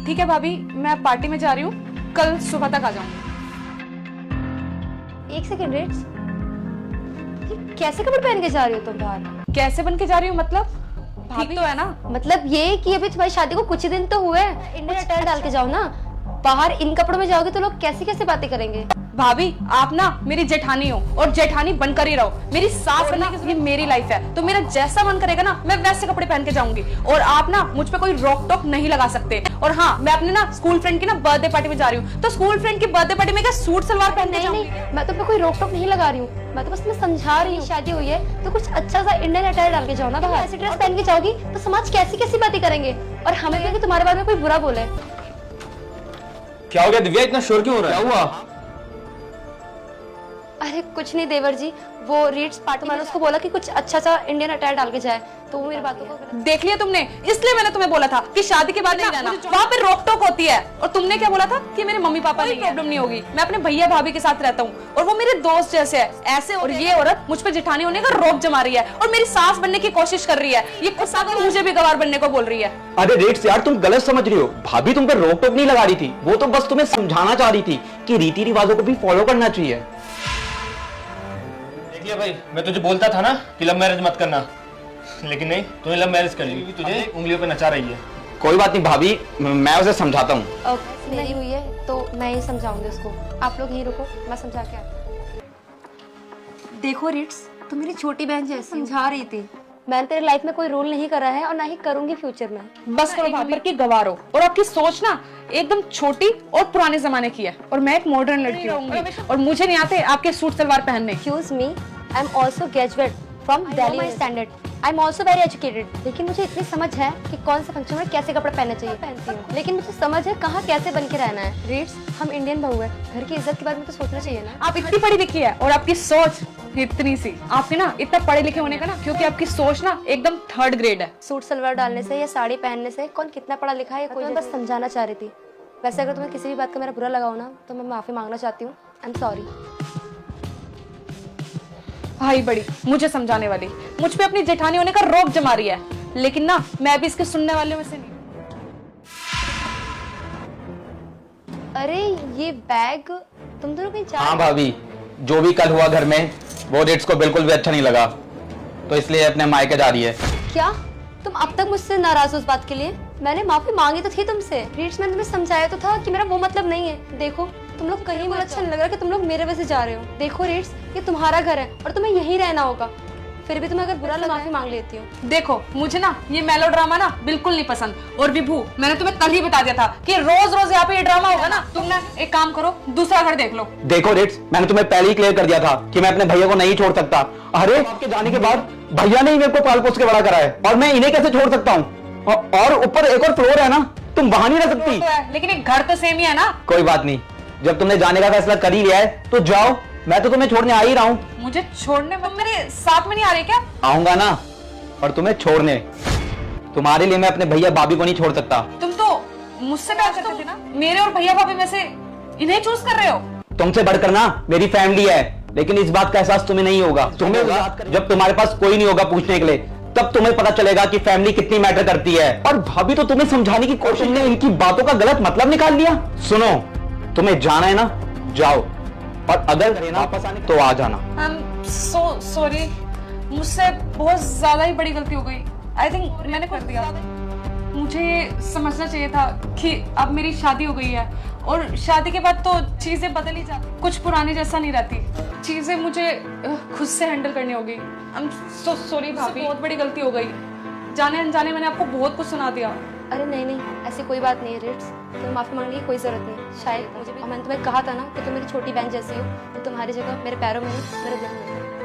ठीक है भाभी, मैं पार्टी में जा रही हूँ, कल सुबह तक आ जाऊंगी। एक सेकंड रिट्स, ये कैसे कपड़े पहन के जा रही हो तुम बाहर? कैसे बन के जा रही हूँ मतलब? ठीक तो है ना? मतलब ये कि अभी तुम्हारी शादी को कुछ ही दिन तो हुए हैं, इंडियन अटायर डाल के जाओ ना। बाहर इन कपड़ों में जाओगे तो लोग कैसी कैसी बातें करेंगे। भाभी आप ना मेरी जेठानी हो और जेठानी बनकर ही रहो। मेरी सास बनने की ये मेरी लाइफ है, तो मेरा जैसा मन करेगा ना मैं वैसे कपड़े पहन के जाऊंगी, और आप ना मुझ पे कोई रोक टोक नहीं लगा सकते। और हाँ, मैं अपने ना स्कूल फ्रेंड की ना बर्थडे पार्टी में जा रही हूँ, तो स्कूल फ्रेंड की बर्थडे पार्टी में क्या सूट सलवार पहन के जाऊंगी? नहीं, मैं तुम पे कोई रोक टोक नहीं लगा रही हूँ, मैं तो बस मैं समझा रही हूँ। शादी हुई है तो कुछ अच्छा सा इंडियन अटायर डाल के जाओ ना बाहर। ऐसी ड्रेस पहन के जाओगी तो समाज कैसी कैसी बातें करेंगे, और हमें भी कि तुम्हारे बारे में कोई बुरा बोले। क्या हो गया दिव्या, इतना शोर क्यों हो रहा है? क्या हुआ? अरे कुछ नहीं देवर जी, वो रीड्स पार्टी मैंने उसको बोला कि कुछ अच्छा सा इंडियन अटायर डाल के जाए, तो वो मेरी बातों को देख लिया तुमने, इसलिए मैंने तुम्हें बोला था कि शादी के बाद नहीं रहना, वहाँ पे रोक टोक होती है। और तुमने क्या बोला था कि मेरे मम्मी पापा नहीं, प्रॉब्लम नहीं होगी, मैं अपने भैया भाभी के साथ रहता हूँ और वो मेरे दोस्त जैसे है ऐसे। और ये औरत मुझ पे जेठानी होने का रोब जमा रही है और मेरी सास बनने की कोशिश कर रही है। ये गुस्सा कर मुझे भी गवार बनने को बोल रही है। अरे रेट्स यार, तुम गलत समझ रही हो। भाभी तुम पे रोक टोक नहीं लगा रही थी, वो तो बस तुम्हें समझाना चाह रही थी कि रीति रिवाजों को भी फॉलो करना चाहिए। देख लिया भाई, मैं तुझे बोलता था ना कि लव मैरिज मत करना, लेकिन नहीं, तूने लव मैरिज कर ली। तुझे उंगलियों पे नचा रही है। कोई बात नहीं भाभी, मैं उसे समझाता हूँ। नहीं हुई है तो मैं ही समझाऊंगी उसको, आप लोग यहीं रुको, मैं समझा के आती हूँ। देखो रिट्स, तुम मेरी छोटी बहन जैसी समझा रही थी, मैंने तेरे लाइफ में कोई रोल नहीं करा है और ना ही करूंगी फ्यूचर में। बस करो भाभी की गवार हो, और आपकी सोच ना एकदम छोटी और पुराने जमाने की है, और मैं एक मॉडर्न लड़की हूँ और मुझे नहीं आते आपके सूट सलवार पहनने। Excuse me, I am also graduate from Delhi my standard, I am also very educated. लेकिन मुझे इतनी समझ है कि कौन से फंक्शन में कैसे कपड़े पहनने चाहिए, पहनती हूँ। लेकिन मुझे समझ है कहाँ कैसे बन के रहना है। रीड्स, हम इंडियन बहू है, घर की इज्जत के बारे में तो सोचना चाहिए ना। आप इतनी पढ़ी लिखी है और आपकी सोच इतनी सी, आपके ना इतना पढ़े लिखे होने का ना, क्योंकि आपकी सोच ना एकदम थर्ड ग्रेड है। सूट सलवार डालने से या साड़ी पहनने से कौन कितना पढ़ा लिखा है, कोई बस समझाना चाह रही थी। वैसे अगर तुम्हें किसी भी बात का मेरा बुरा लगा हो ना, तो मैं माफी मांगना चाहती हूँ। I am sorry. भाई बड़ी मुझे समझाने वाली मुझ पे अपनी जेठानी होने का रोब जमा रही है, लेकिन ना मैं भी इसके सुनने वाले में से नहीं। अरे ये बैग तुम दोनों कहीं जा हाँ भाभी, जो भी कल हुआ घर में वो रेट्स को बिल्कुल भी अच्छा नहीं लगा, तो इसलिए अपने मायके जा रही है। क्या तुम अब तक मुझसे नाराज हो इस बात के लिए? मैंने माफी मांगी तो थी तुमसे। रीड्स, मैंने तुम्हें समझाया तो था कि मेरा वो मतलब नहीं है। देखो तुम लोग कहीं मुझे अच्छा नहीं लग रहा कि तुम लोग मेरे वजह से जा रहे हो। देखो रीड्स, ये तुम्हारा घर है और तुम्हें यहीं रहना होगा, फिर भी तुम्हें अगर बुरा लगा माफी मांग लेती हूँ। देखो मुझे ना ये मेलो ड्रामा ना बिल्कुल नहीं पसंद। और विभू, मैंने तुम्हें कल ही बता दिया था कि रोज रोज यहाँ पे ये ड्रामा होगा ना, तुम ना एक काम करो, दूसरा घर देख लो। देखो रेट्स, मैंने तुम्हें पहले ही क्लियर कर दिया था कि मैं अपने भैया को नहीं छोड़ सकता। अरे आपके जाने के बाद भैया ने ही मेरे को पाल पोस के बड़ा करा है, और मैं इन्हें कैसे छोड़ सकता हूँ? और ऊपर एक और फ्लोर है ना, तुम वहां नहीं रह सकती। तो है, लेकिन एक घर तो सेम ही है ना। कोई बात नहीं, जब तुमने जाने का फैसला कर ही लिया है तो जाओ, मैं तो तुम्हें छोड़ने आ ही रहा हूँ। मुझे छोड़ने में मेरे साथ में नहीं आ रहे क्या? आऊंगा ना, और तुम्हें छोड़ने। तुम्हारे लिए मैं अपने भैया भाभी को नहीं छोड़ सकता। तुम तो मुझसे प्यार करते थे ना, मेरे और भैया भाभी में से इन्हें चूज कर रहे हो। तुमसे बढ़कर ना मेरी फैमिली है, लेकिन इस बात का एहसास तुम्हें नहीं होगा। तुम्हें होगा जब तुम्हारे पास कोई नहीं होगा पूछने के लिए, तब तुम्हें पता चलेगा कि फैमिली कितनी मैटर करती है। और भाभी तो तुम्हें समझाने की कोशिश ने इनकी बातों का गलत मतलब निकाल लिया। सुनो, तुम्हें जाना है ना, जाओ, और अगर वापस आने तो आ जाना। सो सॉरी, मुझसे बहुत ज्यादा ही बड़ी गलती हो गई। आई थिंक मैंने कर दिया। मुझे समझना चाहिए था कि अब मेरी शादी हो गई है, और शादी के बाद तो चीजें बदल ही जाती, कुछ पुराने जैसा नहीं रहती। चीजें मुझे खुद से हैंडल करनी होगी। आई एम सो सॉरी भाभी, बहुत बड़ी गलती हो गई। जाने अनजाने मैंने आपको बहुत कुछ सुना दिया। अरे नहीं नहीं, ऐसी कोई बात नहीं है रिट्स, तुम्हें माफी मांगने की कोई जरूरत नहीं। शायद मुझे भी, मैंने तुम्हें कहा था ना कि तुम मेरी छोटी बहन जैसी हो, तो तुम्हारी जगह मेरे पैरों में नहीं, मेरे दिल में।